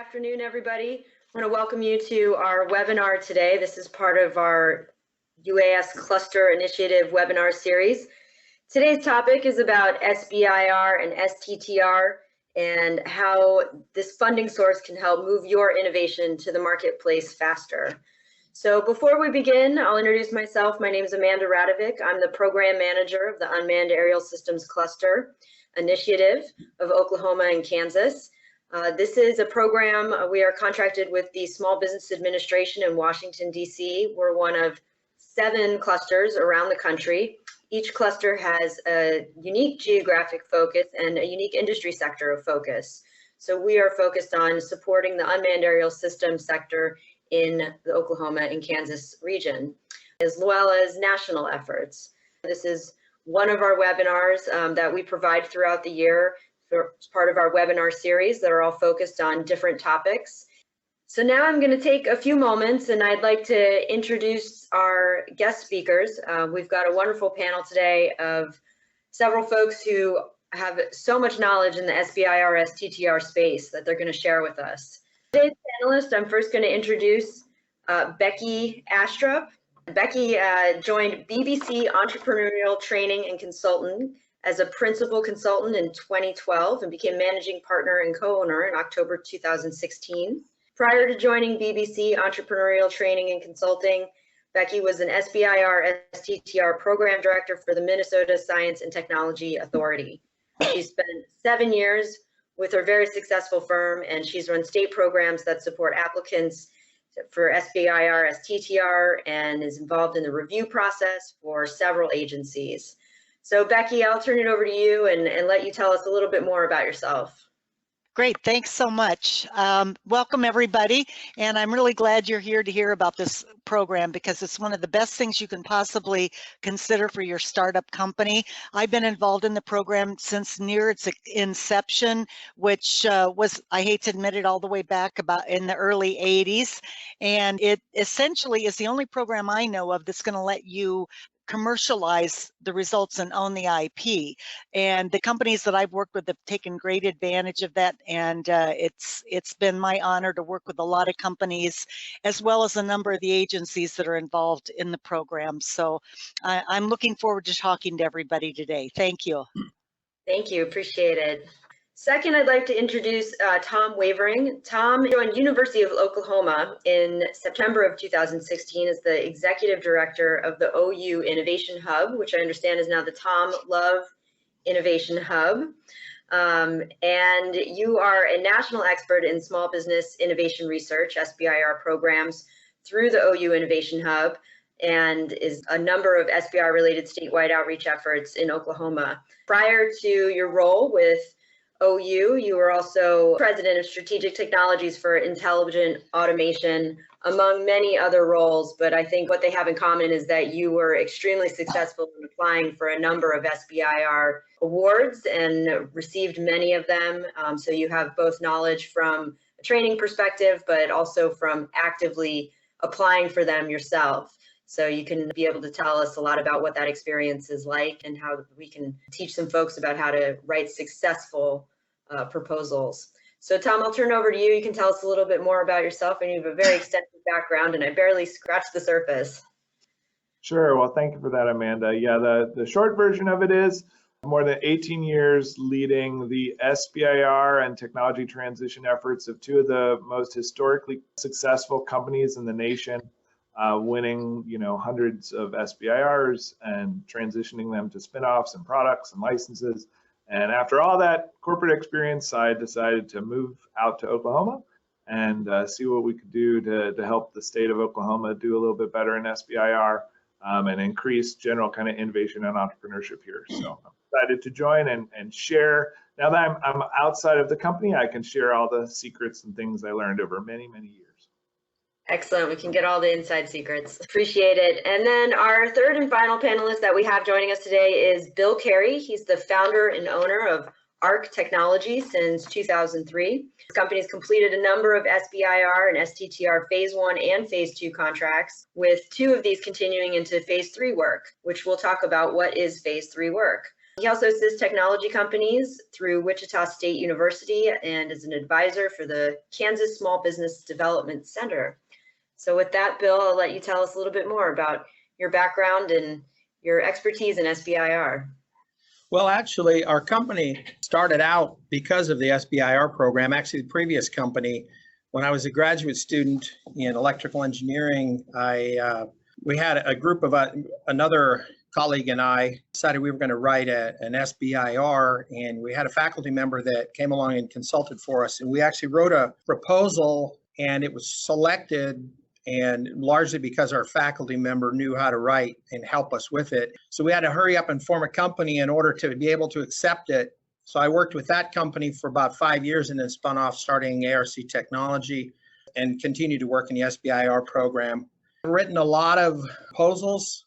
afternoon, everybody. I want to welcome you to our webinar today. This is part of our UAS Cluster Initiative webinar series. Today's topic is about SBIR and STTR and how this funding source can help move your innovation to the marketplace faster. So before we begin, I'll introduce myself. My name is Amanda Radovic. I'm the Program Manager of the Unmanned Aerial Systems Cluster Initiative of Oklahoma and Kansas. This is a program we are contracted with the Small Business Administration in Washington, D.C. We're one of 7 clusters around the country. Each cluster has a unique geographic focus and a unique industry sector of focus. So we are focused on supporting the unmanned aerial systems sector in the Oklahoma and Kansas region, as well as national efforts. This is one of our webinars that we provide throughout the year. It's part of our webinar series that are all focused on different topics. So now I'm going to take a few moments and I'd like to introduce our guest speakers. We've got a wonderful panel today of several folks who have so much knowledge in the SBIR STTR space that they're going to share with us. Today's panelist, I'm first going to introduce Becky Aistrup. Becky joined BBC Entrepreneurial Training and Consultant as a principal consultant in 2012 and became managing partner and co-owner in October 2016. Prior to joining BBC Entrepreneurial Training and Consulting, Becky was an SBIR STTR program director for the Minnesota Science and Technology Authority. She spent 7 years with her very successful firm, and she's run state programs that support applicants for SBIR STTR and is involved in the review process for several agencies. So Becky, I'll turn it over to you and let you tell us a little bit more about yourself. Great, thanks so much. Welcome everybody, and I'm really glad you're here to hear about this program because it's one of the best things you can possibly consider for your startup company. I've been involved in the program since near its inception, which was, I hate to admit it, all the way back about in the early 80s. And it essentially is the only program I know of that's going to let you commercialize the results and own the IP. And the companies that I've worked with have taken great advantage of that. And it's been my honor to work with a lot of companies, as well as a number of the agencies that are involved in the program. So I'm looking forward to talking to everybody today. Thank you. Thank you, appreciate it. Second, I'd like to introduce Tom Wavering. Tom joined University of Oklahoma in September of 2016 as the executive director of the OU Innovation Hub, which I understand is now the Tom Love Innovation Hub. And you are a national expert in small business innovation research, SBIR programs, through the OU Innovation Hub, and is a number of SBIR related statewide outreach efforts in Oklahoma. Prior to your role with OU, you were also president of strategic technologies for intelligent automation, among many other roles. But I think what they have in common is that you were extremely successful in applying for a number of SBIR awards and received many of them. So you have both knowledge from a training perspective, but also from actively applying for them yourself. So you can be able to tell us a lot about what that experience is like and how we can teach some folks about how to write successful proposals. So Tom, I'll turn over to you. You can tell us a little bit more about yourself, and you have a very extensive background, and I barely scratched the surface. Sure, well, thank you for that, Amanda. Yeah, the short version of it is more than 18 years leading the SBIR and technology transition efforts of 2 of the most historically successful companies in the nation. Winning, hundreds of SBIRs and transitioning them to spinoffs and products and licenses. And after all that corporate experience, I decided to move out to Oklahoma and see what we could do to help the state of Oklahoma do a little bit better in SBIR and increase general kind of innovation and entrepreneurship here. So I'm excited to join and share. Now that I'm outside of the company, I can share all the secrets and things I learned over many, many years. Excellent. We can get all the inside secrets. Appreciate it. And then our third and final panelist that we have joining us today is Bill Carey. He's the founder and owner of ARC Technology since 2003. The company has completed a number of SBIR and STTR Phase 1 and Phase 2 contracts, with 2 of these continuing into Phase 3 work, which we'll talk about what is Phase 3 work. He also assists technology companies through Wichita State University and is an advisor for the Kansas Small Business Development Center. So with that, Bill, I'll let you tell us a little bit more about your background and your expertise in SBIR. Well, actually, our company started out because of the SBIR program. Actually, the previous company, when I was a graduate student in electrical engineering, we had a group of another colleague and I decided we were going to write an SBIR, and we had a faculty member that came along and consulted for us. And we actually wrote a proposal, and it was selected, and largely because our faculty member knew how to write and help us with it. So we had to hurry up and form a company in order to be able to accept it. So I worked with that company for about 5 years and then spun off starting ARC Technology and continued to work in the SBIR program. I've written a lot of proposals.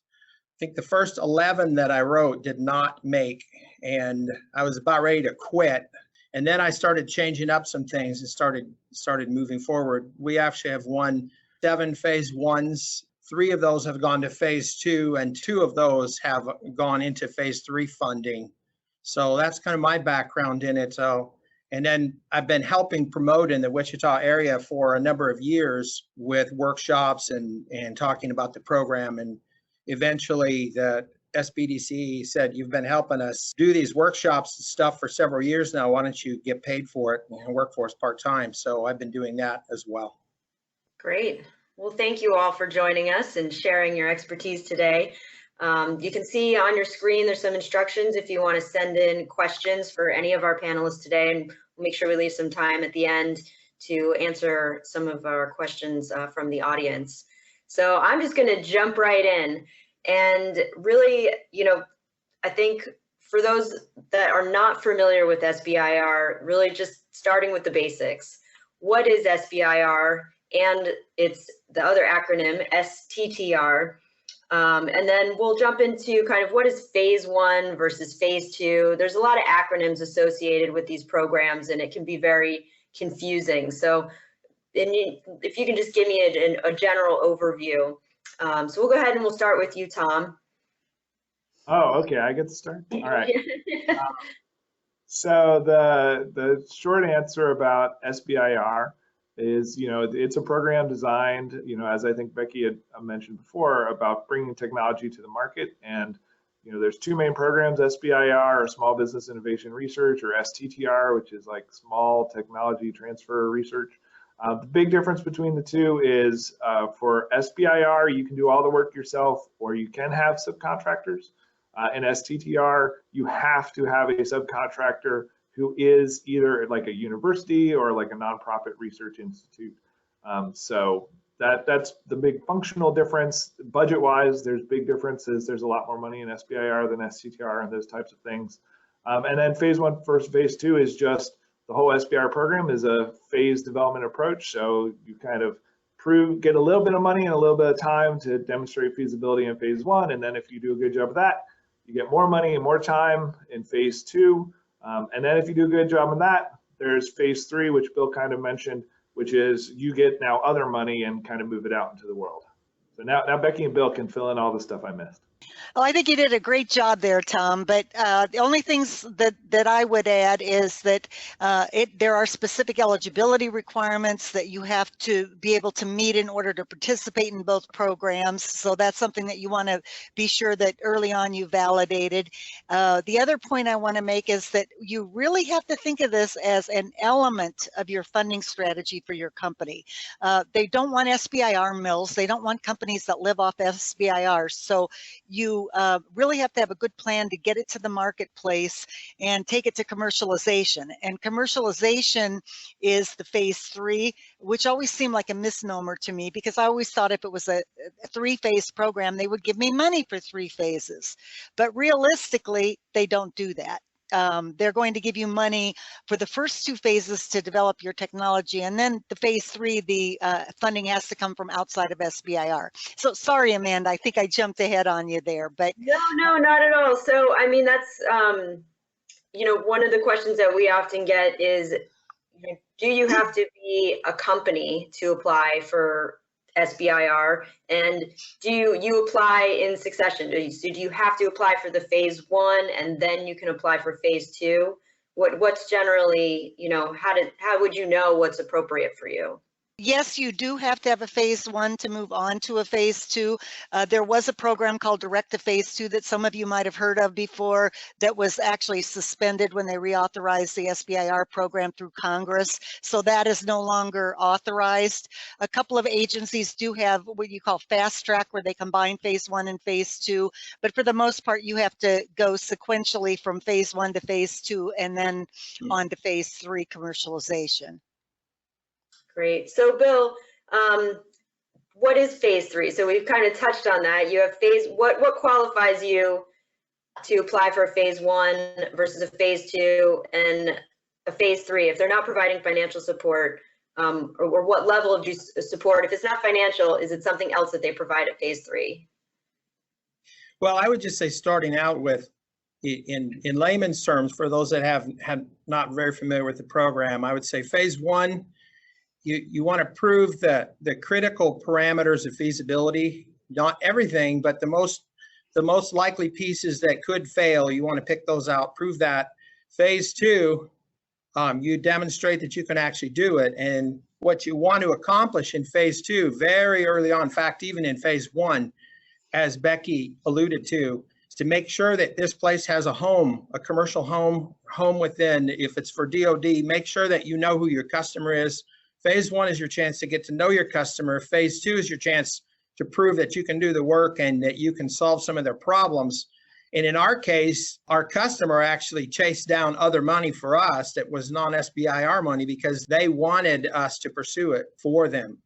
I think the first 11 that I wrote did not make, and I was about ready to quit. And then I started changing up some things and started moving forward. We actually have won 7 phase 1s. 3 of those have gone to phase 2, and 2 of those have gone into phase 3 funding. So that's kind of my background in it. So, and then I've been helping promote in the Wichita area for a number of years with workshops and talking about the program. And eventually the SBDC said, "You've been helping us do these workshops and stuff for several years now. Why don't you get paid for it and work for us part-time?" So I've been doing that as well. Great. Well, thank you all for joining us and sharing your expertise today. You can see on your screen, there's some instructions if you want to send in questions for any of our panelists today, and we'll make sure we leave some time at the end to answer some of our questions from the audience. So I'm just going to jump right in. And really, I think for those that are not familiar with SBIR, really just starting with the basics. What is SBIR? And it's the other acronym, STTR. And then we'll jump into kind of what is phase 1 versus phase 2. There's a lot of acronyms associated with these programs, and it can be very confusing. So if you can just give me a general overview. So we'll go ahead and we'll start with you, Tom. Oh, okay, I get to start? All right. So the short answer about SBIR is, it's a program designed, as I think Becky had mentioned before, about bringing technology to the market. And, there's 2 main programs, SBIR, or Small Business Innovation Research, or STTR, which is like Small Technology Transfer Research. The big difference between the 2 is for SBIR, you can do all the work yourself, or you can have subcontractors. In STTR, you have to have a subcontractor who is either like a university or like a nonprofit research institute. So that's the big functional difference. Budget-wise, there's big differences. There's a lot more money in SBIR than STTR and those types of things. And then phase 1 versus phase 2 is just the whole SBIR program is a phase development approach. So you kind of get a little bit of money and a little bit of time to demonstrate feasibility in phase 1. And then if you do a good job of that, you get more money and more time in phase 2. And then if you do a good job on that, there's phase 3, which Bill kind of mentioned, which is you get now other money and kind of move it out into the world. So now Becky and Bill can fill in all the stuff I missed. Well, I think you did a great job there, Tom. But the only things that I would add is that there are specific eligibility requirements that you have to be able to meet in order to participate in both programs. So that's something that you want to be sure that early on you validated. The other point I want to make is that you really have to think of this as an element of your funding strategy for your company. They don't want SBIR mills. They don't want companies that live off SBIR. So you really have to have a good plan to get it to the marketplace and take it to commercialization. And commercialization is the phase 3, which always seemed like a misnomer to me, because I always thought if it was a 3-phase program, they would give me money for 3 phases. But realistically, they don't do that. They're going to give you money for the first 2 phases to develop your technology, and then the phase 3, the funding has to come from outside of SBIR. So sorry, Amanda, I think I jumped ahead on you there, but no, not at all. So I mean, that's one of the questions that we often get is, do you have to be a company to apply for SBIR? And do you apply in succession? Do you have to apply for the phase 1 and then you can apply for phase 2? What's generally, how would you know what's appropriate for you? Yes, you do have to have a phase 1 to move on to a phase 2. There was a program called Direct to Phase 2 that some of you might have heard of before that was actually suspended when they reauthorized the SBIR program through Congress. So that is no longer authorized. A couple of agencies do have what you call fast track, where they combine phase 1 and phase 2. But for the most part, you have to go sequentially from phase 1 to phase 2 and then on to phase 3 commercialization. Great. So Bill, what is phase 3? So we've kind of touched on that. You have what qualifies you to apply for a phase 1 versus a phase 2 and a phase 3? If they're not providing financial support, or what level of support? If it's not financial, is it something else that they provide at phase 3? Well, I would just say, starting out with, in layman's terms, for those that have not very familiar with the program, I would say phase 1, you want to prove that the critical parameters of feasibility, not everything, but the most likely pieces that could fail, you want to pick those out, prove that. Phase 2, you demonstrate that you can actually do it. And what you want to accomplish in phase 2, very early on, in fact, even in phase 1, as Becky alluded to, is to make sure that this place has a home, a commercial home within. If it's for DoD, make sure that you know who your customer is. Phase 1 is your chance to get to know your customer. Phase 2 is your chance to prove that you can do the work and that you can solve some of their problems. And in our case, our customer actually chased down other money for us that was non-SBIR money because they wanted us to pursue it for them.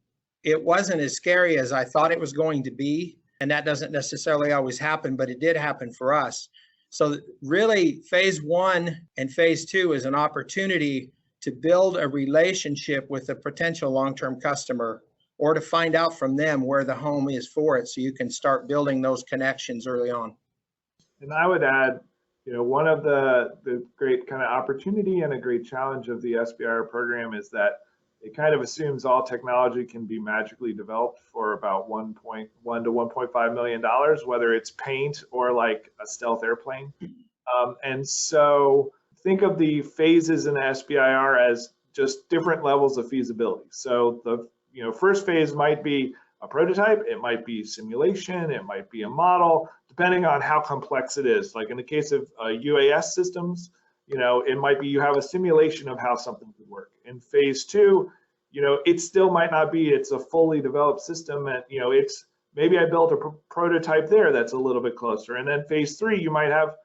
It wasn't as scary as I thought it was going to be, and that doesn't necessarily always happen, but it did happen for us. So really, phase 1 and phase 2 is an opportunity to build a relationship with a potential long-term customer, or to find out from them where the home is for it, so you can start building those connections early on. And I would add, one of the great kind of opportunity and a great challenge of the SBIR program is that it kind of assumes all technology can be magically developed for about $1.1 to $1.5 million, whether it's paint or like a stealth airplane. And so think of the phases in the SBIR as just different levels of feasibility. So the first phase might be a prototype, it might be simulation, it might be a model, depending on how complex it is. Like in the case of UAS systems, it might be you have a simulation of how something could work. In phase 2, it still might not be, it's a fully developed system, and it's maybe I built a prototype there that's a little bit closer. And then phase 3, you might have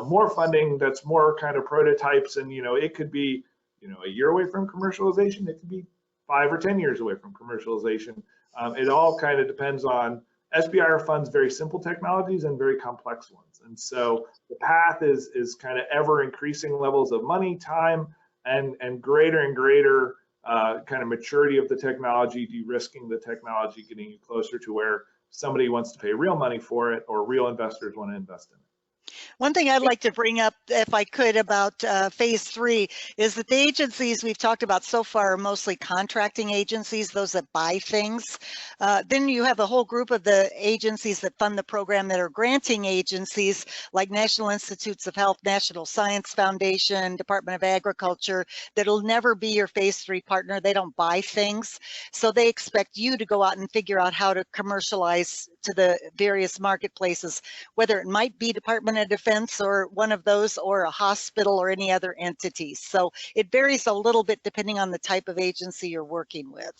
more funding that's more kind of prototypes, and it could be a year away from commercialization, it could be 5 or 10 years away from commercialization. It all kind of depends on, SBIR funds very simple technologies and very complex ones, and so the path is kind of ever increasing levels of money, time, and greater and greater kind of maturity of the technology, de-risking the technology, getting you closer to where somebody wants to pay real money for it, or real investors want to invest in it. One thing I'd like to bring up, if I could, about phase 3 is that the agencies we've talked about so far are mostly contracting agencies, those that buy things. Then you have a whole group of the agencies that fund the program that are granting agencies, like National Institutes of Health, National Science Foundation, Department of Agriculture, that'll never be your phase 3 partner. They don't buy things. So they expect you to go out and figure out how to commercialize to the various marketplaces, whether it might be Department of Defense or one of those, or a hospital or any other entities. So it varies a little bit depending on the type of agency you're working with.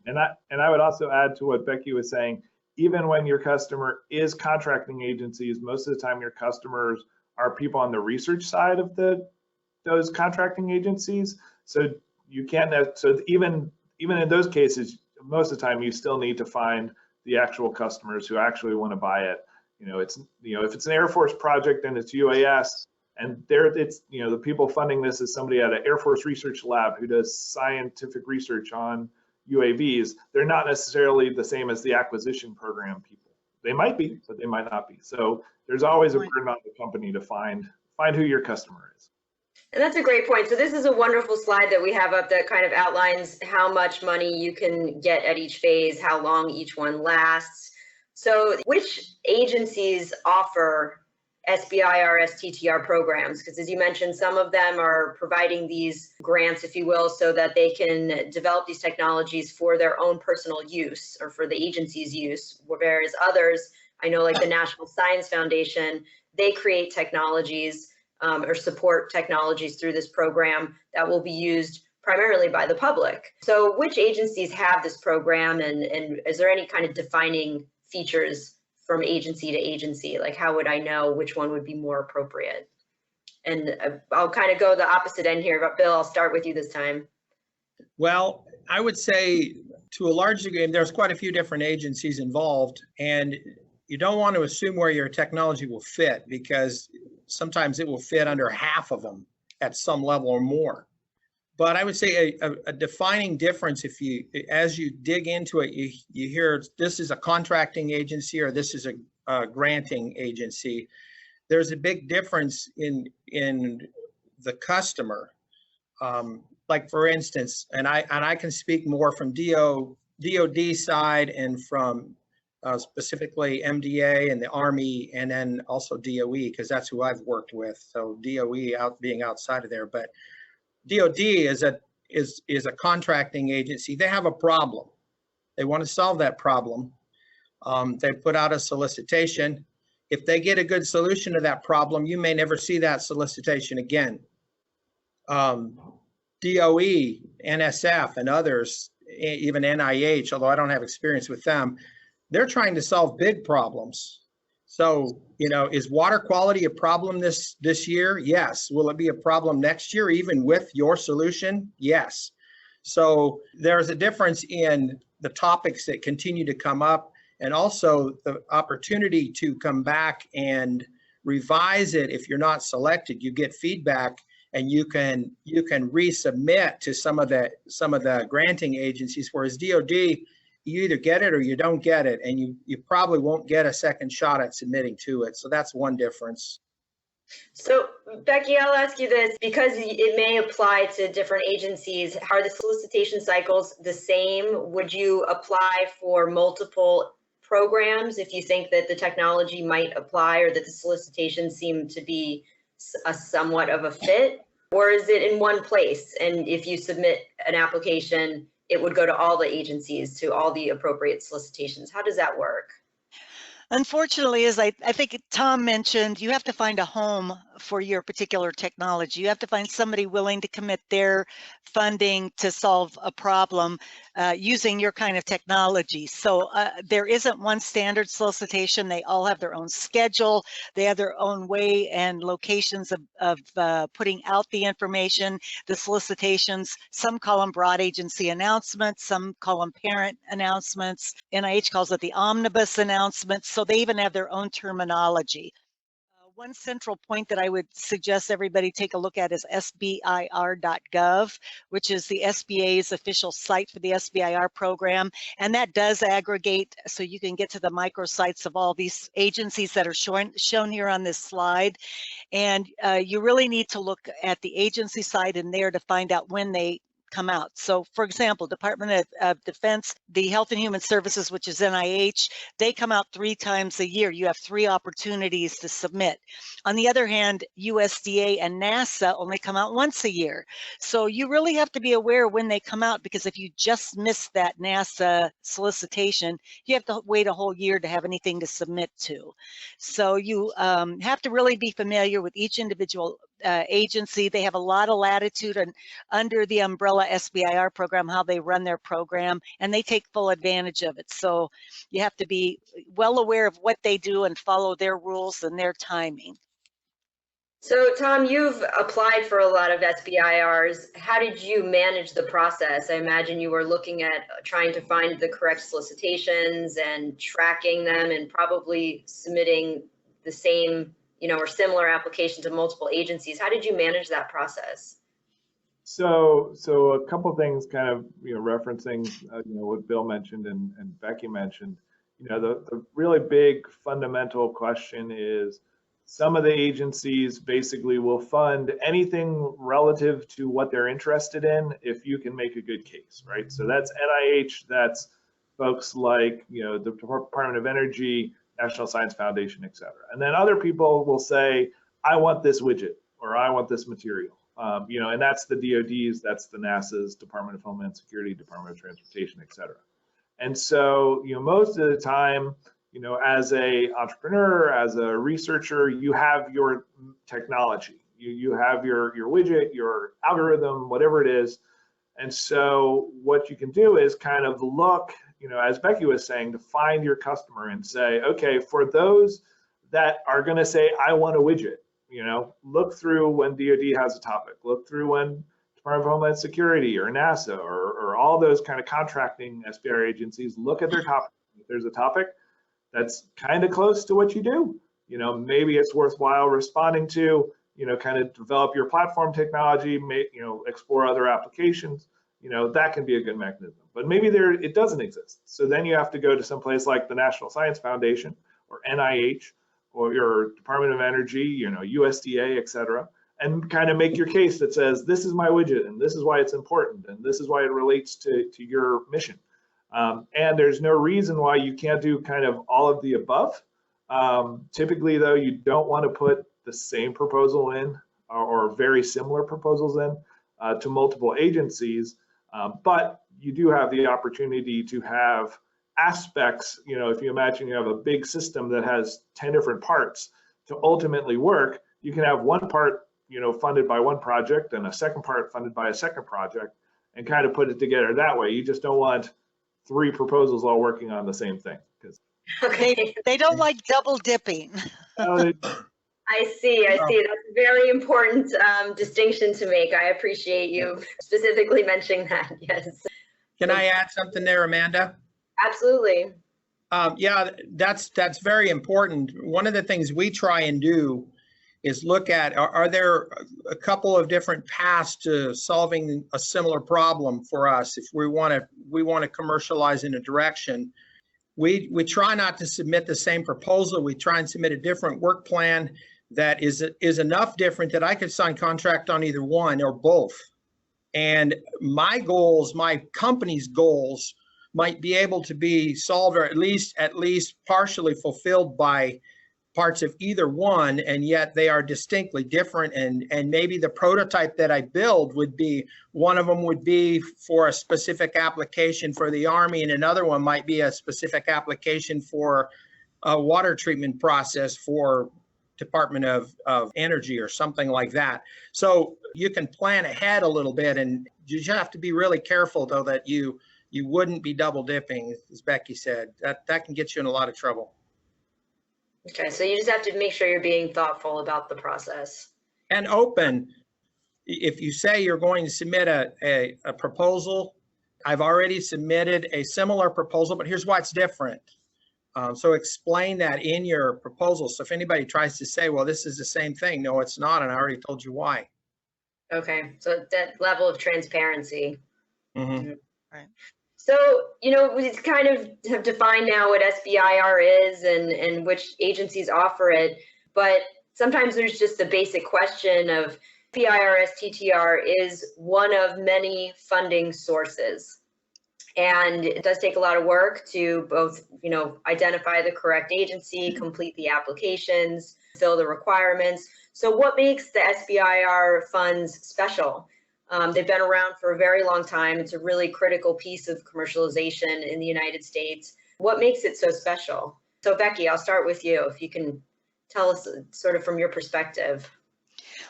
And I would also add to what Becky was saying, even when your customer is contracting agencies, most of the time your customers are people on the research side of those contracting agencies. So you can't, so even in those cases, most of the time you still need to find the actual customers who actually want to buy it. If it's an Air Force project and it's UAS, and it's the people funding this is somebody at an Air Force research lab who does scientific research on UAVs, they're not necessarily the same as the acquisition program people. They might be, but they might not be. So there's always a burden on the company to find who your customer is. And that's a great point. So this is a wonderful slide that we have up that kind of outlines how much money you can get at each phase, how long each one lasts. So which agencies offer SBIR STTR programs? Because as you mentioned, some of them are providing these grants, if you will, so that they can develop these technologies for their own personal use or for the agency's use, whereas others, I know like the National Science Foundation, they create technologies or support technologies through this program that will be used primarily by the public. So which agencies have this program, and is there any kind of defining features from agency to agency? Like how would I know which one would be more appropriate? And I'll kind of go the opposite end here, but Bill, I'll start with you this time. Well, I would say to a large degree, there's quite a few different agencies involved, and you don't want to assume where your technology will fit, because sometimes it will fit under half of them at some level or more. But I would say a defining difference, as you dig into it, you hear this is a contracting agency or this is a granting agency. There's a big difference in the customer. Like for instance, and I can speak more from DoD side and from specifically MDA and the Army, and then also DOE, because that's who I've worked with. So DOE being outside of there, but DoD is a contracting agency. They have a problem. They want to solve that problem. They put out a solicitation. If they get a good solution to that problem, you may never see that solicitation again. DOE, NSF, and others, even NIH, although I don't have experience with them, they're trying to solve big problems. So, is water quality a problem this year? Yes. Will it be a problem next year, even with your solution? Yes. So there's a difference in the topics that continue to come up, and also the opportunity to come back and revise it. If you're not selected, you get feedback, and you can resubmit to some of the granting agencies, whereas DoD, you either get it or you don't get it, and you probably won't get a second shot at submitting to it. So that's one difference. So Becky, I'll ask you this, because it may apply to different agencies. Are the solicitation cycles the same? Would you apply for multiple programs if you think that the technology might apply or that the solicitations seem to be somewhat of a fit? Or is it in one place, and if you submit an application, it would go to all the agencies, to all the appropriate solicitations? How does that work? Unfortunately, as I think Tom mentioned, you have to find a home for your particular technology. You have to find somebody willing to commit their funding to solve a problem using your kind of technology. So there isn't one standard solicitation. They all have their own schedule. They have their own way and locations of putting out the information, the solicitations. Some call them broad agency announcements. Some call them parent announcements. NIH calls it the omnibus announcements. So they even have their own terminology. One central point that I would suggest everybody take a look at is SBIR.gov, which is the SBA's official site for the SBIR program. And that does aggregate, so you can get to the microsites of all these agencies that are shown here on this slide. And you really need to look at the agency side in there to find out when they come out. So for example, Department of Defense, the Health and Human Services, which is NIH, they come out 3 times a year. You have 3 opportunities to submit. On the other hand, USDA and NASA only come out once a year. So you really have to be aware when they come out, because if you just miss that NASA solicitation, you have to wait a whole year to have anything to submit to. So you have to really be familiar with each individual agency. They have a lot of latitude and under the umbrella SBIR program, how they run their program, and they take full advantage of it. So you have to be well aware of what they do and follow their rules and their timing. So Tom, you've applied for a lot of SBIRs. How did you manage the process? I imagine you were looking at trying to find the correct solicitations and tracking them, and probably submitting the same, or similar application to multiple agencies. How did you manage that process? So a couple of things, kind of referencing what Bill mentioned and Becky mentioned. The really big fundamental question is, some of the agencies basically will fund anything relative to what they're interested in if you can make a good case, right? So that's NIH, that's folks like, the Department of Energy, National Science Foundation, et cetera. And then other people will say, I want this widget, or I want this material. And that's the DoD's, that's the NASA's, Department of Homeland Security, Department of Transportation, et cetera. And so, most of the time, as a entrepreneur, as a researcher, you have your technology, you have your widget, your algorithm, whatever it is. And so what you can do is kind of look, as Becky was saying, to find your customer and say, okay, for those that are going to say, I want a widget, look through when DoD has a topic, look through when Department of Homeland Security or NASA or all those kind of contracting SBIR agencies, look at their topic. If there's a topic that's kind of close to what you do, maybe it's worthwhile responding to, kind of develop your platform technology, explore other applications, that can be a good mechanism. But maybe it doesn't exist. So then you have to go to some place like the National Science Foundation or NIH or your Department of Energy, USDA, et cetera, and kind of make your case that says, this is my widget and this is why it's important and this is why it relates to your mission. And there's no reason why you can't do kind of all of the above. Typically, though, you don't want to put the same proposal in or very similar proposals in to multiple agencies, but you do have the opportunity to have aspects, if you imagine you have a big system that has 10 different parts to ultimately work, you can have one part, funded by one project and a second part funded by a second project and kind of put it together that way. You just don't want 3 proposals all working on the same thing. Okay. They don't like double dipping. I see. That's a very important distinction to make. I appreciate you specifically mentioning that. Yes. Can I add something there, Amanda? Absolutely. Yeah, that's very important. One of the things we try and do is look at, are there a couple of different paths to solving a similar problem for us if we want to commercialize in a direction. We try not to submit the same proposal. We try and submit a different work plan that is enough different that I could sign contract on either one or both. And my goals, my company's goals, might be able to be solved or at least partially fulfilled by parts of either one, and yet they are distinctly different. And maybe the prototype that I build would be, one of them would be for a specific application for the Army, and another one might be a specific application for a water treatment process for Department of Energy or something like that. So you can plan ahead a little bit, and you just have to be really careful though that you wouldn't be double dipping, as Becky said. That can get you in a lot of trouble. Okay, so you just have to make sure you're being thoughtful about the process. And open. If you say you're going to submit a proposal, I've already submitted a similar proposal, but here's why it's different. So explain that in your proposal. So if anybody tries to say, well, this is the same thing, no, it's not, and I already told you why. Okay, so that level of transparency. Mm-hmm. Right. So, we kind of have defined now what SBIR is and which agencies offer it, but sometimes there's just a basic question of SBIR STTR is one of many funding sources. And it does take a lot of work to both, identify the correct agency, complete the applications, fill the requirements. So what makes the SBIR funds special? They've been around for a very long time. It's a really critical piece of commercialization in the United States. What makes it so special? So Becky, I'll start with you. If you can tell us sort of from your perspective.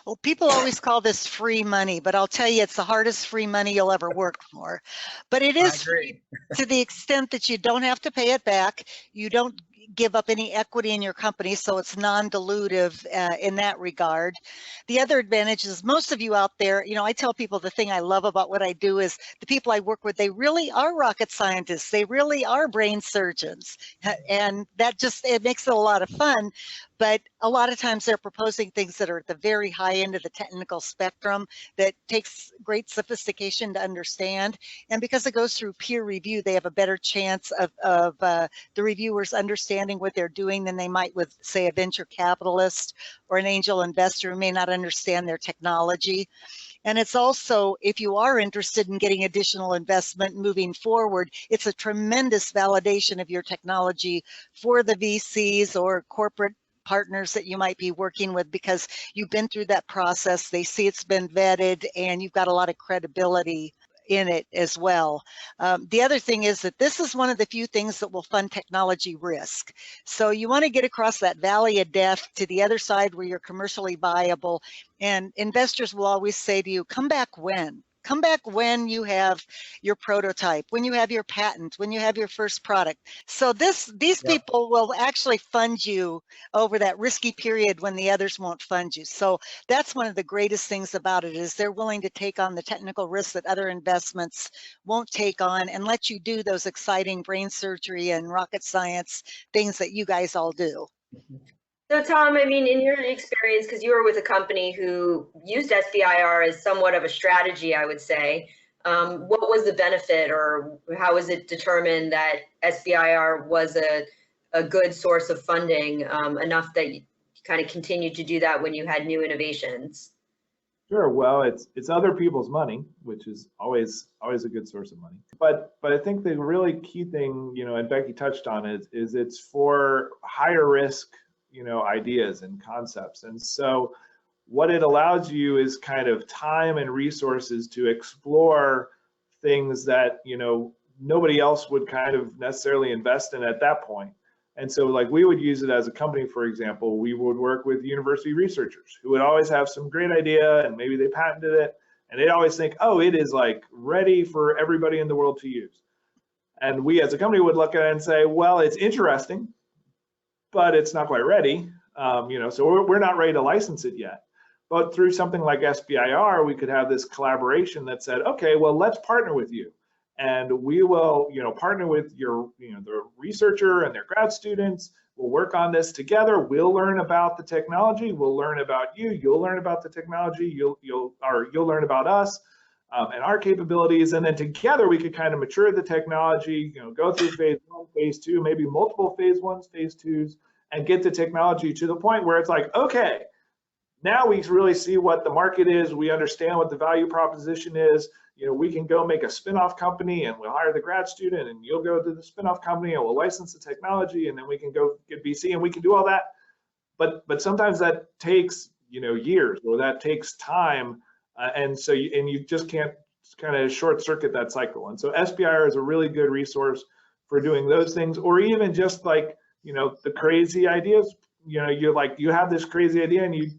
Well, people always call this free money, but I'll tell you, it's the hardest free money you'll ever work for. But it is free to the extent that you don't have to pay it back. You don't give up any equity in your company, so it's non-dilutive in that regard. The other advantage is most of you out there, I tell people the thing I love about what I do is the people I work with, they really are rocket scientists. They really are brain surgeons. And that it makes it a lot of fun. but a lot of times they're proposing things that are at the very high end of the technical spectrum that takes great sophistication to understand. And because it goes through peer review, they have a better chance of the reviewers understanding what they're doing than they might with, say, a venture capitalist or an angel investor who may not understand their technology. And it's also, if you are interested in getting additional investment moving forward, it's a tremendous validation of your technology for the VCs or corporate partners that you might be working with, because you've been through that process. They see it's been vetted and you've got a lot of credibility in it as well. The other thing is that this is one of the few things that will fund technology risk. So you want to get across that valley of death to the other side where you're commercially viable. And investors will always say to you, come back when? Come back when you have your prototype, when you have your patent, when you have your first product. So these people will actually fund you over that risky period when the others won't fund you. So that's one of the greatest things about it, is they're willing to take on the technical risks that other investments won't take on and let you do those exciting brain surgery and rocket science things that you guys all do. So Tom, I mean, in your experience, because you were with a company who used SBIR as somewhat of a strategy, I would say, what was the benefit, or how was it determined that SBIR was a good source of funding, enough that you kind of continued to do that when you had new innovations? Sure. Well, it's other people's money, which is always a good source of money. But I think the really key thing, you know, and Becky touched on it, is it's for higher risk, you know, ideas and concepts. And so what it allows you is kind of time and resources to explore things that, you know, nobody else would kind of necessarily invest in at that point. And so like we would use it as a company, for example, we would work with university researchers who would always have some great idea and maybe they patented it and they'd always think, oh, it is like ready for everybody in the world to use. And we as a company would look at it and say, well, it's interesting, but it's not quite ready, you know, so we're not ready to license it yet. But through something like SBIR, we could have this collaboration that said, okay, well, let's partner with you. And we will, you know, partner with your, you know, the researcher and their grad students. We'll work on this together. We'll learn about the technology. We'll learn about you. You'll learn about the technology. You'll learn about us and our capabilities. And then together we could kind of mature the technology, you know, go through phase 1, phase 2, maybe multiple phase 1s, phase 2s, and get the technology to the point where it's like, okay, now we really see what the market is. We understand what the value proposition is. You know, we can go make a spin-off company and we'll hire the grad student and you'll go to the spin-off company and we'll license the technology and then we can go get VC and we can do all that. But sometimes that takes, you know, years, or that takes time. And so you just can't kind of short circuit that cycle. And so SBIR is a really good resource for doing those things, or even just like, you know, the crazy ideas. You know, you have this crazy idea and you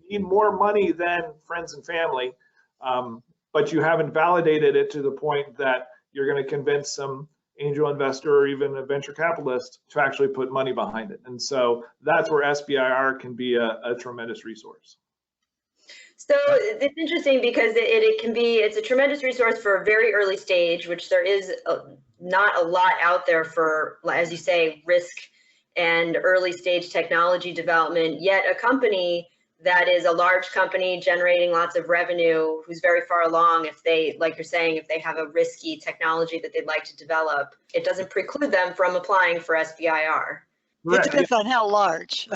need more money than friends and family, but you haven't validated it to the point that you're going to convince some angel investor or even a venture capitalist to actually put money behind it. And so that's where SBIR can be a tremendous resource. So it's interesting because it's a tremendous resource for a very early stage, which there is not a lot out there for, as you say, risk and early stage technology development, yet a company that is a large company generating lots of revenue, who's very far along, if they, like you're saying, if they have a risky technology that they'd like to develop, it doesn't preclude them from applying for SBIR. It depends on how large.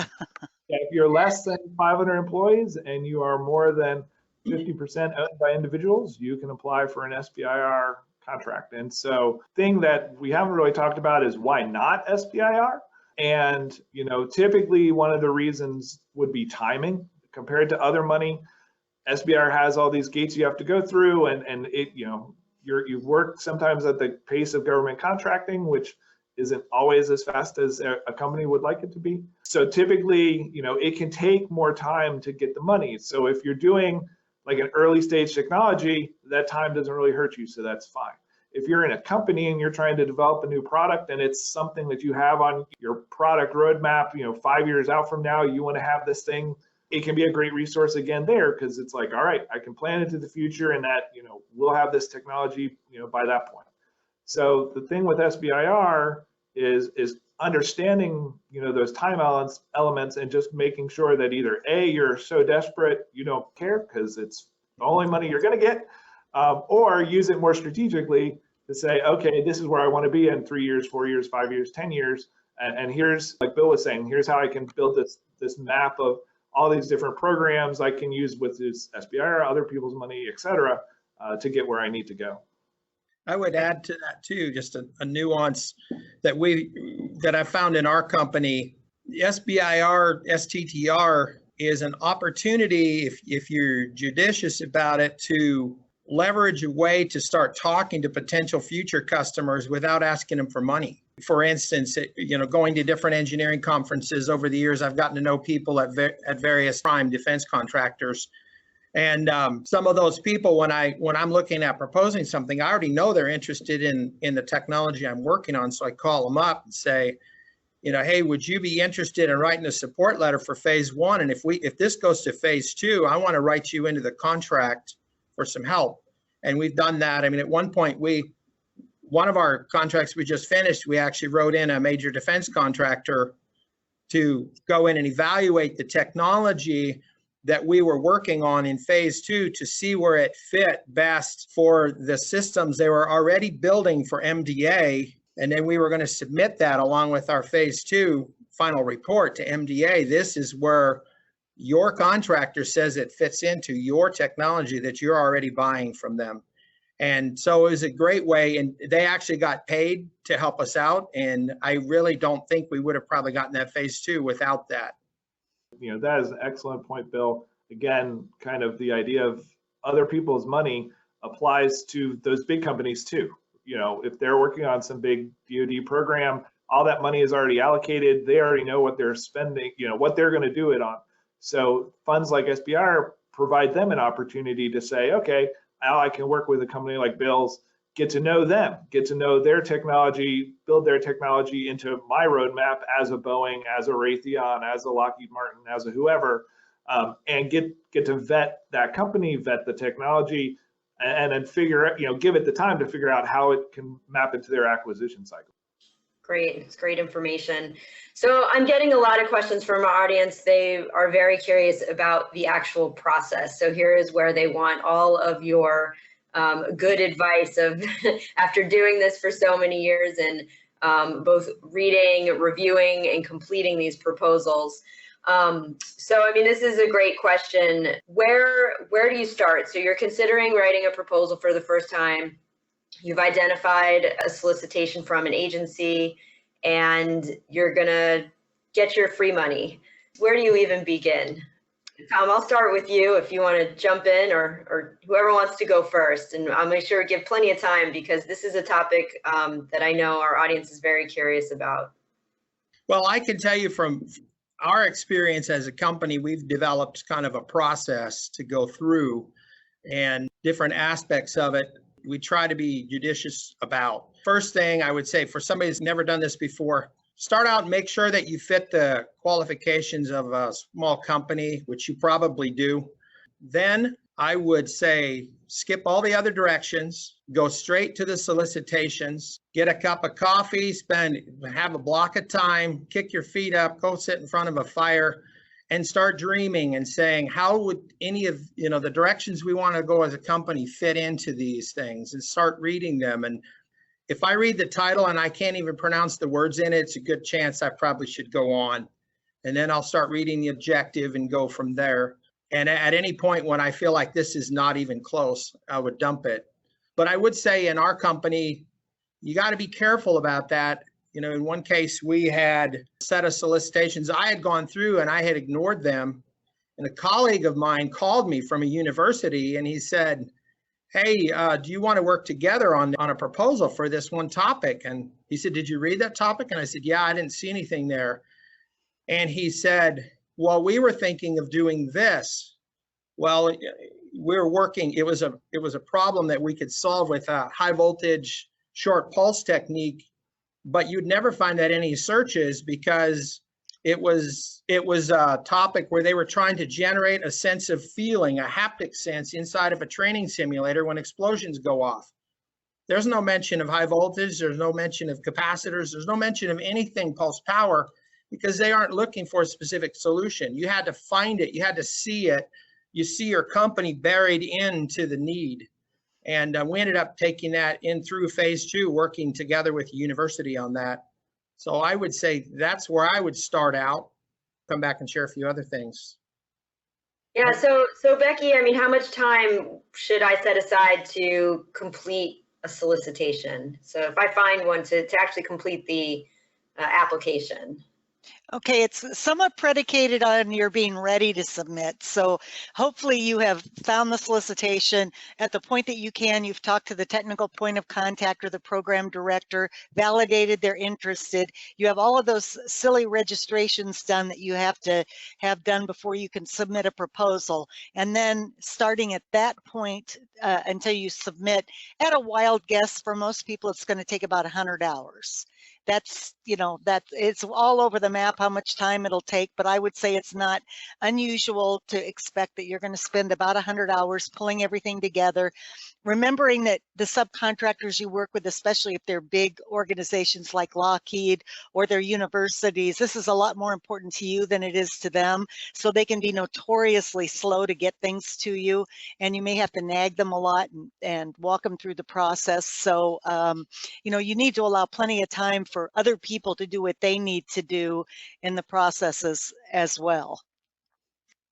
If you're less than 500 employees and you are more than 50% owned by individuals, you can apply for an SBIR contract. And so thing that we haven't really talked about is why not SBIR? And, you know, typically one of the reasons would be timing. Compared to other money, SBIR has all these gates you have to go through, and it, you know, you've worked sometimes at the pace of government contracting, which isn't always as fast as a company would like it to be. So typically, you know, it can take more time to get the money. So if you're doing like an early stage technology, that time doesn't really hurt you, so that's fine. If you're in a company and you're trying to develop a new product and it's something that you have on your product roadmap, you know, 5 years out from now, you want to have this thing, it can be a great resource again there, because it's like, all right, I can plan into the future and that, you know, we'll have this technology, you know, by that point. So the thing with SBIR is understanding, those time elements and just making sure that either A, you're so desperate you don't care because it's the only money you're going to get, or use it more strategically to say, okay, this is where I want to be in 3 years, 4 years, 5 years, 10 years. And here's, like Bill was saying, here's how I can build this map of all these different programs I can use with this SBIR, other people's money, et cetera, to get where I need to go. I would add to that too, just a nuance that I found in our company. The SBIR STTR is an opportunity, if you're judicious about it, to leverage a way to start talking to potential future customers without asking them for money. For instance, going to different engineering conferences over the years, I've gotten to know people at various prime defense contractors. And some of those people, when I'm looking at proposing something, I already know they're interested in the technology I'm working on. So I call them up and say, hey, would you be interested in writing a support letter for phase 1? And if this goes to phase 2, I want to write you into the contract for some help. And we've done that. I mean, at one point, one of our contracts we just finished, we actually wrote in a major defense contractor to go in and evaluate the technology that we were working on in phase 2 to see where it fit best for the systems they were already building for MDA. And then we were going to submit that along with our phase 2 final report to MDA. This is where your contractor says it fits into your technology that you're already buying from them. And so it was a great way, and they actually got paid to help us out. And I really don't think we would have probably gotten that phase 2 without that. That is an excellent point, Bill. Again, kind of the idea of other people's money applies to those big companies too. If they're working on some big DoD program, all that money is already allocated. They already know what they're spending, what they're going to do it on. So funds like SBIR provide them an opportunity to say, okay, now I can work with a company like Bill's, get to know them, get to know their technology, build their technology into my roadmap as a Boeing, as a Raytheon, as a Lockheed Martin, as a whoever, and get to vet that company, vet the technology, and then give it the time to figure out how it can map into their acquisition cycle. Great, it's great information. So I'm getting a lot of questions from our audience. They are very curious about the actual process. So here is where they want all of your good advice of after doing this for so many years and both reading, reviewing, and completing these proposals. So, I mean, this is a great question. Where do you start? So you're considering writing a proposal for the first time. You've identified a solicitation from an agency, and you're gonna get your free money. Where do you even begin? Tom, I'll start with you if you want to jump in, or whoever wants to go first. And I'll make sure to give plenty of time because this is a topic that I know our audience is very curious about. Well, I can tell you from our experience as a company, we've developed kind of a process to go through, and different aspects of it we try to be judicious about. First thing I would say for somebody who's never done this before, start out and make sure that you fit the qualifications of a small company, which you probably do. Then I would say skip all the other directions, go straight to the solicitations, get a cup of coffee, have a block of time, kick your feet up, go sit in front of a fire, and start dreaming and saying, how would any of the directions we want to go as a company fit into these things, and start reading them. And if I read the title and I can't even pronounce the words in it, it's a good chance I probably should go on. And then I'll start reading the objective and go from there. And at any point when I feel like this is not even close, I would dump it. But I would say in our company, you got to be careful about that. In one case, we had a set of solicitations I had gone through and I had ignored them. And a colleague of mine called me from a university and he said, hey, do you want to work together on a proposal for this one topic? And he said, did you read that topic? And I said, yeah, I didn't see anything there. And he said, well, we were thinking of doing this. Well, we're working, it was a problem that we could solve with a high voltage short pulse technique, but you'd never find that in any searches because it was a topic where they were trying to generate a sense of feeling, a haptic sense inside of a training simulator when explosions go off. there's no mention of high voltage, there's no mention of capacitors, there's no mention of anything pulse power, because they aren't looking for a specific solution. You had to find it, you had to see it. You see your company buried into the need. And we ended up taking that in through phase 2, working together with the university on that. So I would say that's where I would start out, come back and share a few other things. Yeah, so Becky, I mean, how much time should I set aside to complete a solicitation? So if I find one to actually complete the application. Okay, it's somewhat predicated on your being ready to submit. So hopefully you have found the solicitation at the point that you can. You've talked to the technical point of contact or the program director, validated they're interested. You have all of those silly registrations done that you have to have done before you can submit a proposal. And then starting at that point until you submit, at a wild guess, for most people, it's going to take about 100 hours. That's, you know, that it's all over the map how much time it'll take, but I would say it's not unusual to expect that you're going to spend about 100 hours pulling everything together, remembering that the subcontractors you work with, especially if they're big organizations like Lockheed or their universities, this is a lot more important to you than it is to them. So they can be notoriously slow to get things to you, and you may have to nag them a lot and walk them through the process. So, you know, you need to allow plenty of time for other people to do what they need to do in the processes as well.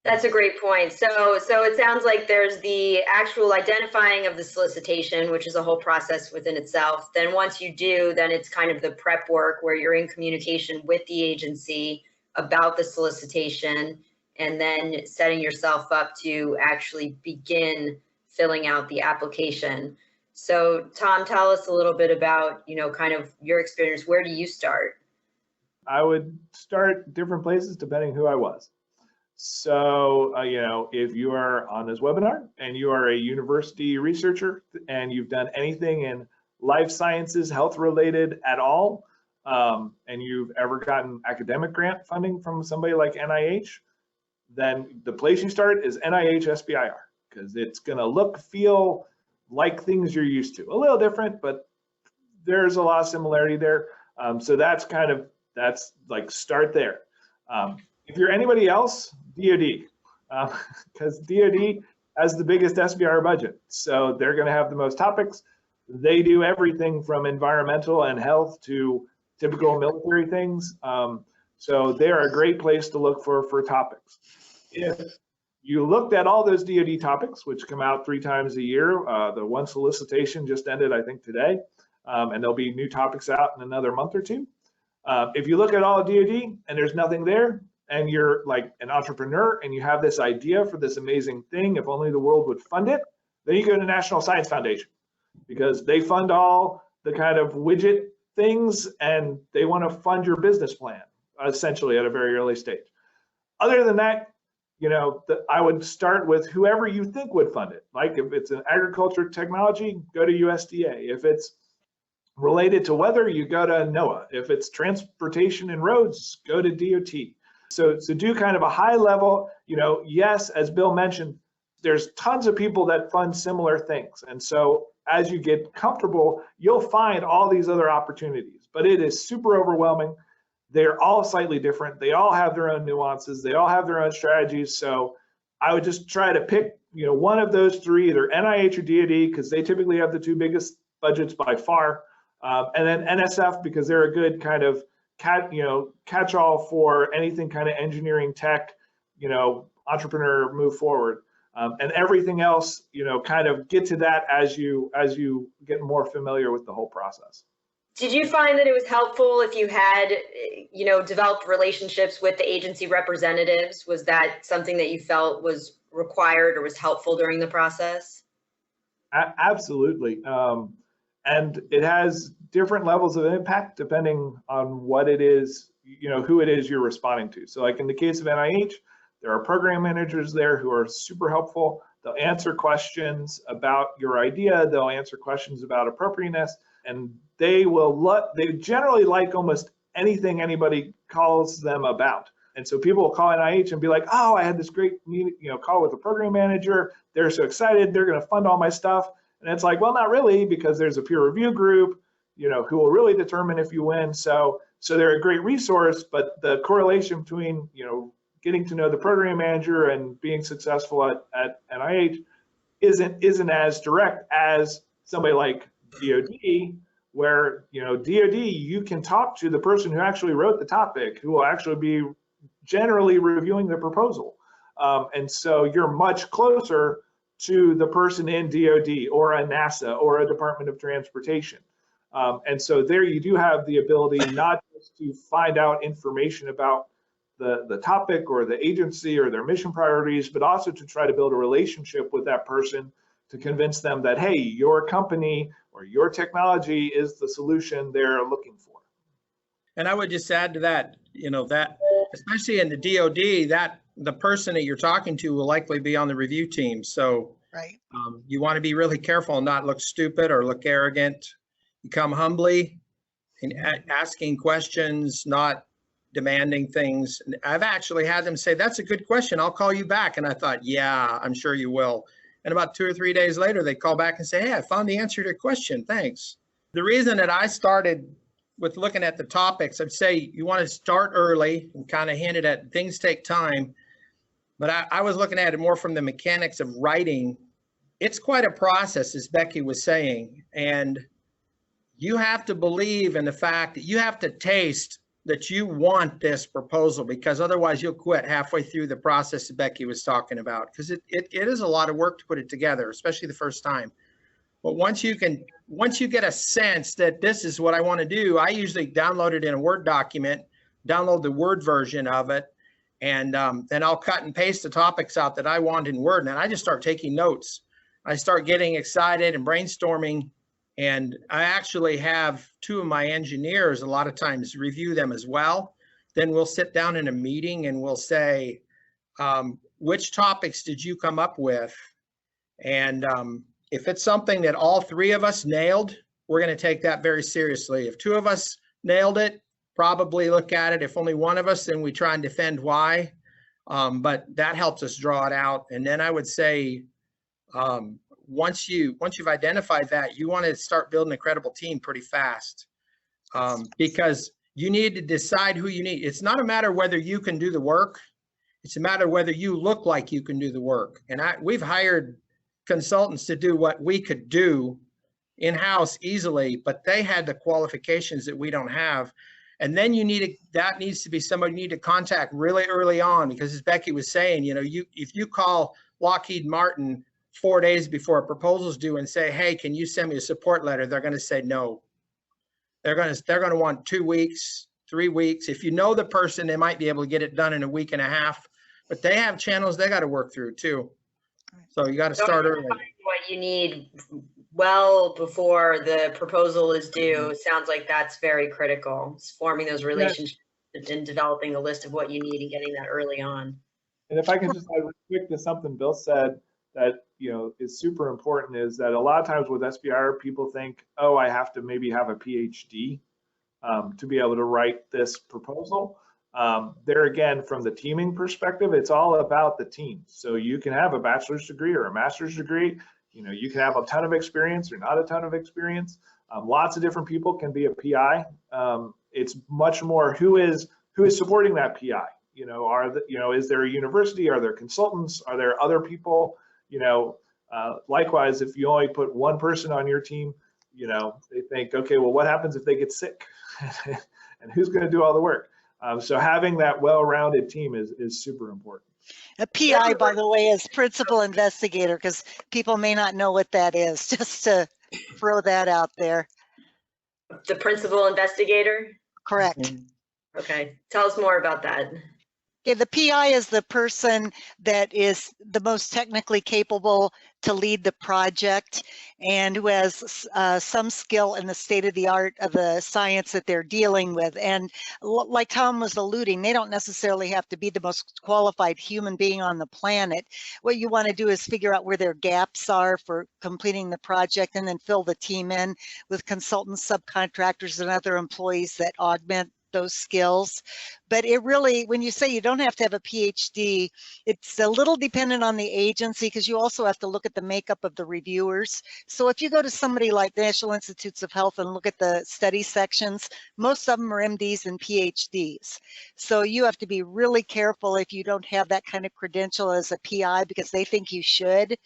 That's a great point. So it sounds like there's the actual identifying of the solicitation, which is a whole process within itself. Then once you do, then it's kind of the prep work where you're in communication with the agency about the solicitation, and then setting yourself up to actually begin filling out the application. So Tom, tell us a little bit about, you know, kind of your experience. Where do you start? I would start different places depending who I was. So, you know, if you are on this webinar and you are a university researcher and you've done anything in life sciences, health related at all, and you've ever gotten academic grant funding from somebody like NIH, then the place you start is NIH SBIR, because it's going to look, feel like things you're used to. A little different, but there's a lot of similarity there. So that's like start there. If you're anybody else, DoD, because DoD has the biggest SBIR budget. So they're going to have the most topics. They do everything from environmental and health to typical military things. So they're a great place to look for topics. If you looked at all those DoD topics, which come out 3 times a year, the one solicitation just ended, I think, today, and there'll be new topics out in another month or two. If you look at all of DoD and there's nothing there, and you're like an entrepreneur and you have this idea for this amazing thing, if only the world would fund it, then you go to National Science Foundation, because they fund all the kind of widget things and they want to fund your business plan, essentially, at a very early stage. Other than that, you know, I would start with whoever you think would fund it. Like if it's an agriculture technology, go to USDA. If it's related to weather, you go to NOAA. If it's transportation and roads, go to DOT. So do kind of a high level, you know, yes, as Bill mentioned, there's tons of people that fund similar things. And so as you get comfortable, you'll find all these other opportunities, but it is super overwhelming. They're all slightly different. They all have their own nuances. They all have their own strategies. So I would just try to pick, you know, one of those 3, either NIH or DoD, because they typically have the 2 biggest budgets by far. And then NSF, because they're a good kind of catch-all for anything kind of engineering, tech, you know, entrepreneur move forward. And everything else, you know, kind of get to that as you get more familiar with the whole process. Did you find that it was helpful if you had, you know, developed relationships with the agency representatives? Was that something that you felt was required or was helpful during the process? Absolutely. And it has different levels of impact depending on what it is, you know, who it is you're responding to. So like in the case of NIH, there are program managers there who are super helpful. They'll answer questions about your idea. They'll answer questions about appropriateness, and they generally like almost anything anybody calls them about. And so people will call NIH and be like, oh, I had this great call with the program manager. They're so excited. They're going to fund all my stuff. And it's like, well, not really, because there's a peer review group, who will really determine if you win. So they're a great resource, but the correlation between, getting to know the program manager and being successful at NIH isn't as direct as somebody like DoD, where, DoD, you can talk to the person who actually wrote the topic, who will actually be generally reviewing the proposal. And so you're much closer to the person in DoD or a NASA or a Department of Transportation. And so there you do have the ability not just to find out information about the topic or the agency or their mission priorities, but also to try to build a relationship with that person to convince them that, hey, your company or your technology is the solution they're looking for. And I would just add to that, that especially in the DoD, that the person that you're talking to will likely be on the review team. So Right. You want to be really careful and not look stupid or look arrogant. You come humbly and asking questions, not demanding things. And I've actually had them say, that's a good question, I'll call you back. And I thought, yeah, I'm sure you will. And about 2 or 3 days later, they call back and say, hey, I found the answer to your question, thanks. The reason that I started with looking at the topics, I'd say you want to start early and kind of hinted at things take time. But I was looking at it more from the mechanics of writing. It's quite a process, as Becky was saying. And you have to believe in the fact that you have to taste that you want this proposal, because otherwise you'll quit halfway through the process that Becky was talking about, because it is a lot of work to put it together, especially the first time. But once you get a sense that this is what I want to do, I usually download it in a Word document, download the Word version of it, and then I'll cut and paste the topics out that I want in Word, and then I just start taking notes. I start getting excited and brainstorming. And I actually have 2 of my engineers a lot of times review them as well. Then we'll sit down in a meeting and we'll say, which topics did you come up with? And if it's something that all 3 of us nailed, we're going to take that very seriously. If 2 of us nailed it, probably look at it. If only 1 of us, then we try and defend why. But that helps us draw it out. And then I would say, once you've identified that, you want to start building a credible team pretty fast, because you need to decide who you need. It's not a matter whether you can do the work. It's a matter whether you look like you can do the work. And we've hired consultants to do what we could do in-house easily, but they had the qualifications that we don't have. And then that needs to be somebody you need to contact really early on, because as Becky was saying, if you call Lockheed Martin 4 days before a proposal's due and say, hey, can you send me a support letter? They're going to say no. They're going to want 2 weeks, 3 weeks. If you know the person, they might be able to get it done in a week and a half, but they have channels they got to work through too. So you got to start early. What you need well before the proposal is due. Sounds like that's very critical. It's forming those relationships and developing a list of what you need and getting that early on. And if I can just add real quick to something Bill said that is super important, is that a lot of times with SBIR, people think, oh, I have to maybe have a PhD to be able to write this proposal. There again, from the teaming perspective, it's all about the team. So you can have a bachelor's degree or a master's degree. You can have a ton of experience or not a ton of experience. Lots of different people can be a PI. It's much more who is supporting that PI. Is there a university? Are there consultants? Are there other people? Likewise, if you only put 1 person on your team, they think, okay, well, what happens if they get sick? And who's going to do all the work? So having that well-rounded team is super important. A PI, by the way, is Principal Investigator, because people may not know what that is, just to throw that out there. The Principal Investigator? Correct. Okay, tell us more about that. Okay, the PI is the person that is the most technically capable to lead the project and who has some skill in the state of the art of the science that they're dealing with. And like Tom was alluding, they don't necessarily have to be the most qualified human being on the planet. What you want to do is figure out where their gaps are for completing the project and then fill the team in with consultants, subcontractors, and other employees that augment those skills. But it really, when you say you don't have to have a PhD, it's a little dependent on the agency, because you also have to look at the makeup of the reviewers. So if you go to somebody like the National Institutes of Health and look at the study sections, most of them are MDs and PhDs. So you have to be really careful if you don't have that kind of credential as a PI, because they think you should,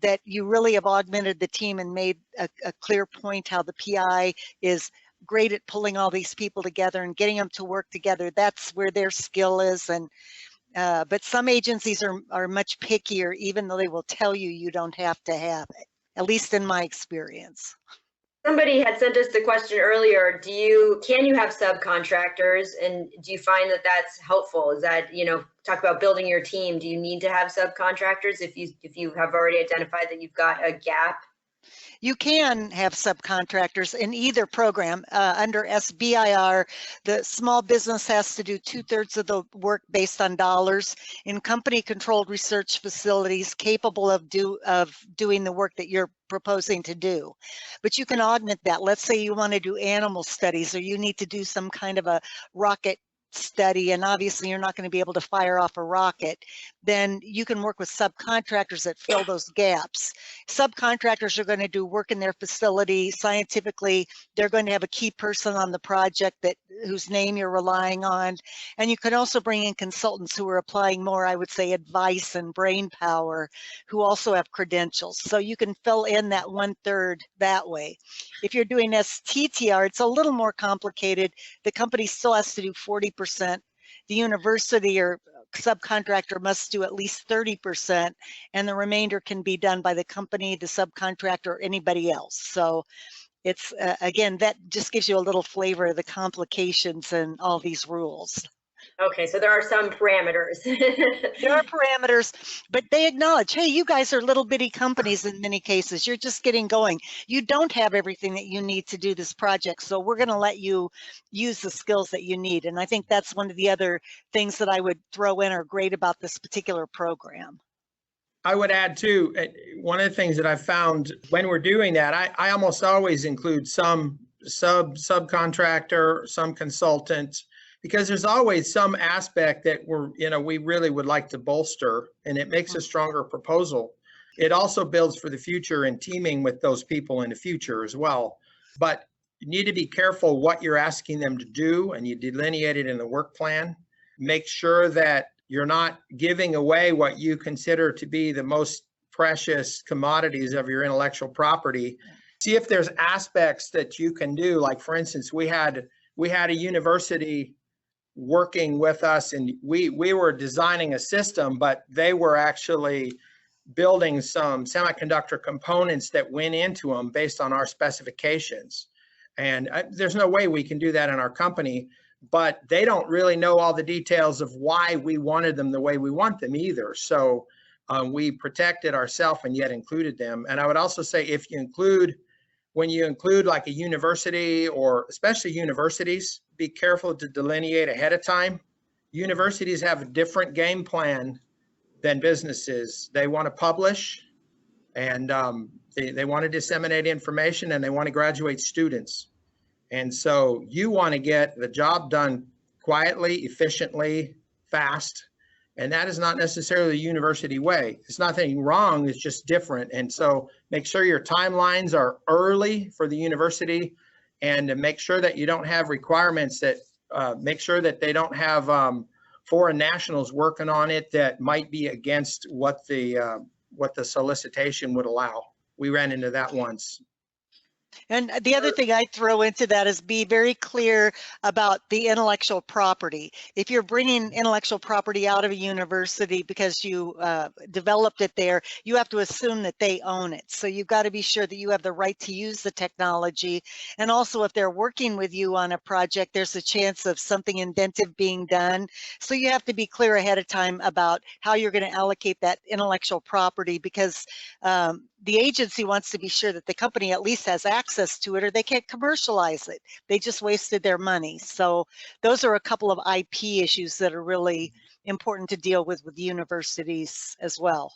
that you really have augmented the team and made a clear point how the PI is great at pulling all these people together and getting them to work together. That's where their skill is. And but some agencies are much pickier, even though they will tell you you don't have to have it, at least in my experience. Somebody had sent us the question earlier, can you have subcontractors, and do you find that that's helpful? Is that, talk about building your team, do you need to have subcontractors if you have already identified that you've got a gap? You can have subcontractors in either program. Under SBIR, the small business has to do 2/3 of the work based on dollars. In company-controlled research facilities capable of doing the work that you're proposing to do. But you can augment that. Let's say you want to do animal studies, or you need to do some kind of a rocket study, and obviously you're not going to be able to fire off a rocket, then you can work with subcontractors that fill those gaps. Subcontractors are going to do work in their facility scientifically. They're going to have a key person on the project whose name you're relying on. And you can also bring in consultants who are applying more, I would say, advice and brain power, who also have credentials. So you can fill in that 1/3 that way. If you're doing STTR, it's a little more complicated. The company still has to do 40%. The university or subcontractor must do at least 30%, and the remainder can be done by the company, the subcontractor, or anybody else. So it's, again, that just gives you a little flavor of the complications and all these rules. Okay, so there are some parameters. There are parameters, but they acknowledge, hey, you guys are little bitty companies in many cases. You're just getting going. You don't have everything that you need to do this project, so we're going to let you use the skills that you need. And I think that's one of the other things that I would throw in are great about this particular program. I would add too, one of the things that I've found when we're doing that, I almost always include some subcontractor, some consultant, because there's always some aspect that we really would like to bolster, and it makes a stronger proposal. It also builds for the future and teaming with those people in the future as well. But you need to be careful what you're asking them to do, and you delineate it in the work plan. Make sure that you're not giving away what you consider to be the most precious commodities of your intellectual property. See if there's aspects that you can do. Like, for instance, we had a university working with us, and we were designing a system, but they were actually building some semiconductor components that went into them based on our specifications. And there's no way we can do that in our company, but they don't really know all the details of why we wanted them the way we want them either. So we protected ourselves and yet included them. And I would also say, when you include like a university, or especially universities, be careful to delineate ahead of time. Universities have a different game plan than businesses. They want to publish, and they want to disseminate information, and they want to graduate students. And so you want to get the job done quietly, efficiently, fast. And that is not necessarily the university way. It's nothing wrong, it's just different. And so make sure your timelines are early for the university, and to make sure that you don't have requirements that, make sure that they don't have foreign nationals working on it that might be against what the solicitation would allow. We ran into that once. And the other thing I throw into that is be very clear about the intellectual property. If you're bringing intellectual property out of a university because you developed it there, you have to assume that they own it. So you've got to be sure that you have the right to use the technology. And also, if they're working with you on a project, there's a chance of something inventive being done. So you have to be clear ahead of time about how you're going to allocate that intellectual property, because the agency wants to be sure that the company at least has access to it, or they can't commercialize it. They just wasted their money. So those are a couple of IP issues that are really important to deal with universities as well.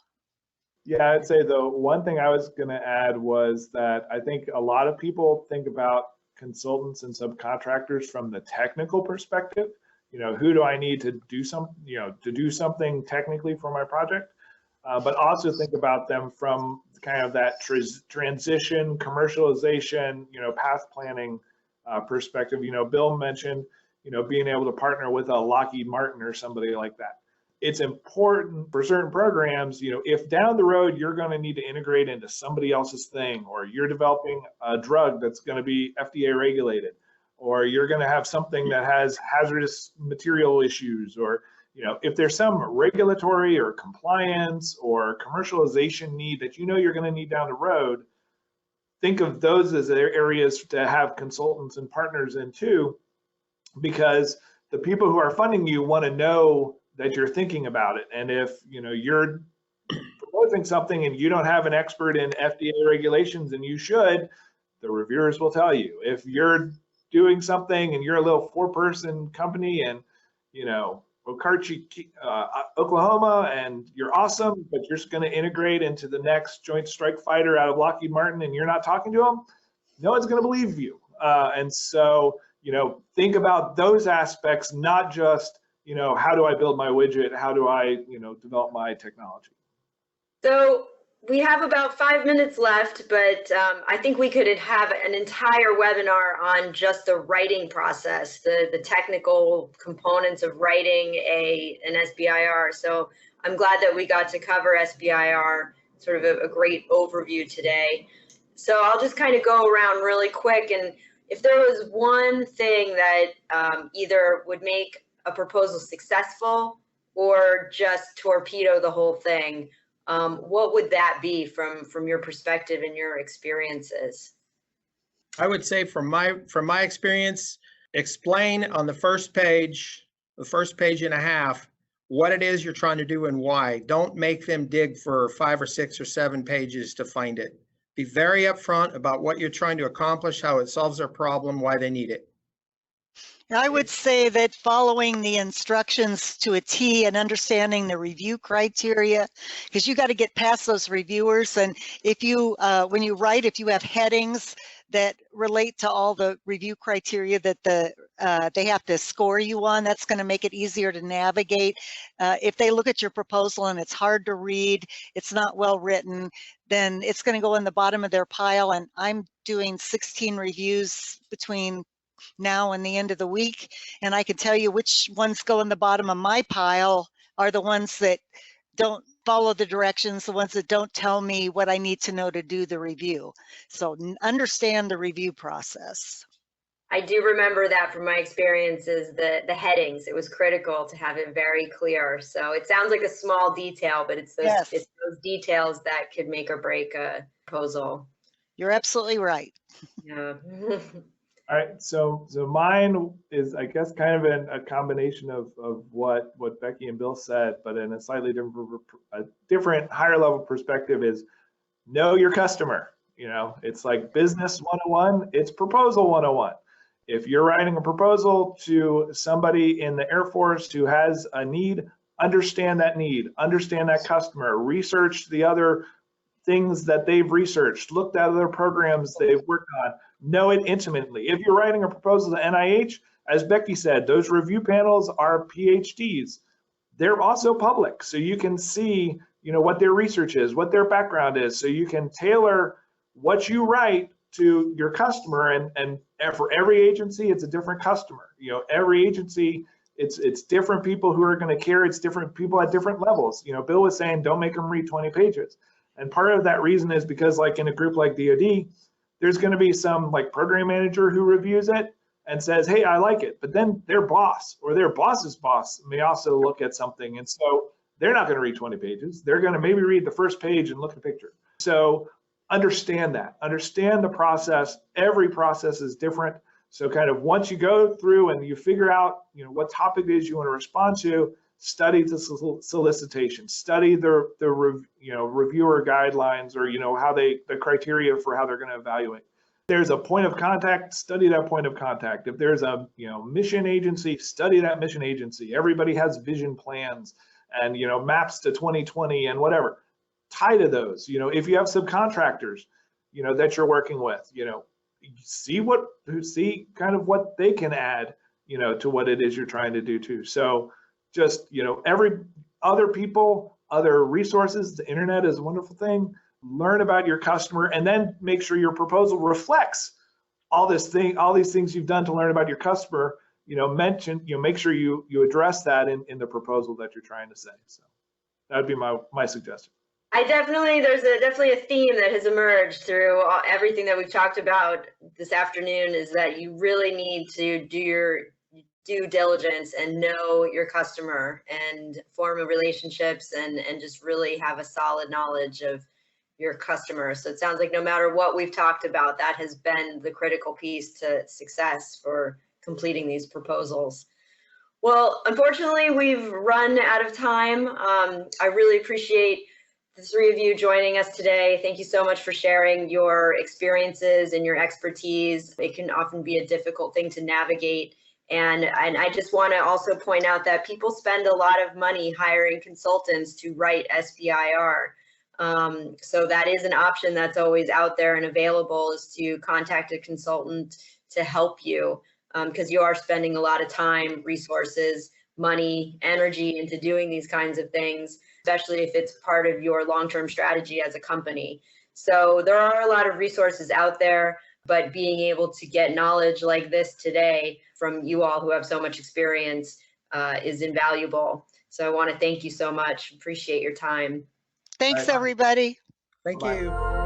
Yeah, I'd say the one thing I was going to add was that I think a lot of people think about consultants and subcontractors from the technical perspective. Who do I need to do something technically for my project? But also think about them from kind of that transition, commercialization, path planning perspective. Bill mentioned, being able to partner with a Lockheed Martin or somebody like that. It's important for certain programs, if down the road you're going to need to integrate into somebody else's thing, or you're developing a drug that's going to be FDA regulated, or you're going to have something that has hazardous material issues, or if there's some regulatory or compliance or commercialization need that you're going to need down the road, think of those as areas to have consultants and partners in too, because the people who are funding you want to know that you're thinking about it. And if you're proposing something and you don't have an expert in FDA regulations, and you should, the reviewers will tell you. If you're doing something and you're a little 4-person company and Okarche, Oklahoma, and you're awesome, but you're just going to integrate into the next Joint Strike Fighter out of Lockheed Martin, and you're not talking to them, no one's going to believe you. And so think about those aspects, not just how do I build my widget? How do I, develop my technology? So we have about 5 minutes left, but I think we could have an entire webinar on just the writing process, the technical components of writing an SBIR. So I'm glad that we got to cover SBIR, sort of a great overview today. So I'll just kind of go around really quick, and if there was one thing that either would make a proposal successful or just torpedo the whole thing, what would that be from your perspective and your experiences? I would say from my experience, explain on the first page and a half, what it is you're trying to do and why. Don't make them dig for 5 or 6 or 7 pages to find it. Be very upfront about what you're trying to accomplish, how it solves their problem, why they need it. I would say that following the instructions to a T and understanding the review criteria, because you got to get past those reviewers. And if you, when you write, if you have headings that relate to all the review criteria that they have to score you on, that's going to make it easier to navigate. If they look at your proposal and it's hard to read, it's not well written, then it's going to go in the bottom of their pile. And I'm doing 16 reviews between now and the end of the week, and I can tell you which ones go in the bottom of my pile are the ones that don't follow the directions, the ones that don't tell me what I need to know to do the review. So understand the review process. I do remember that from my experiences, the headings, it was critical to have it very clear. So it sounds like a small detail, but it's those details that could make or break a proposal. You're absolutely right. Yeah. All right, so mine is, I guess, kind of a combination of what Becky and Bill said, but in a slightly different higher level perspective is know your customer. It's like business 101, it's proposal 101. If you're writing a proposal to somebody in the Air Force who has a need, understand that need, understand that customer, research the other things that they've researched, looked at other programs they've worked on, know it intimately. If you're writing a proposal to NIH, as Becky said, those review panels are PhDs. They're also public, so you can see, what their research is, what their background is, so you can tailor what you write to your customer. And for every agency, it's a different customer. Every agency, it's different people who are going to care. It's different people at different levels. Bill was saying, don't make them read 20 pages. And part of that reason is because, like in a group like DoD, there's going to be some program manager who reviews it and says, hey, I like it. But then their boss or their boss's boss may also look at something. And so they're not going to read 20 pages. They're going to maybe read the first page and look at the picture. So understand that. Understand the process. Every process is different. So kind of once you go through and you figure out, what topic it is you want to respond to, study the solicitation, study the reviewer guidelines, or how the criteria for how they're going to evaluate. If there's a point of contact, study that point of contact. If there's a mission agency, study that mission agency. Everybody has vision plans and maps to 2020 and whatever. Tie to those. If you have subcontractors that you're working with, see kind of what they can add, to what it is you're trying to do too. So just, every other people, other resources, the internet is a wonderful thing. Learn about your customer and then make sure your proposal reflects all these things you've done to learn about your customer. Make sure you address that in the proposal that you're trying to say. So that would be my suggestion. There's definitely a theme that has emerged through everything that we've talked about this afternoon, is that you really need to do your due diligence and know your customer and form relationships and just really have a solid knowledge of your customer. So it sounds like no matter what we've talked about, that has been the critical piece to success for completing these proposals. Well, unfortunately, we've run out of time. I really appreciate the three of you joining us today. Thank you so much for sharing your experiences and your expertise. It can often be a difficult thing to navigate. And I just want to also point out that people spend a lot of money hiring consultants to write SBIR. So that is an option that's always out there and available, is to contact a consultant to help you, because you are spending a lot of time, resources, money, energy into doing these kinds of things, especially if it's part of your long-term strategy as a company. So there are a lot of resources out there, but being able to get knowledge like this today from you all who have so much experience is invaluable. So I want to thank you so much. Appreciate your time. Thanks, everybody. Thank Bye. you.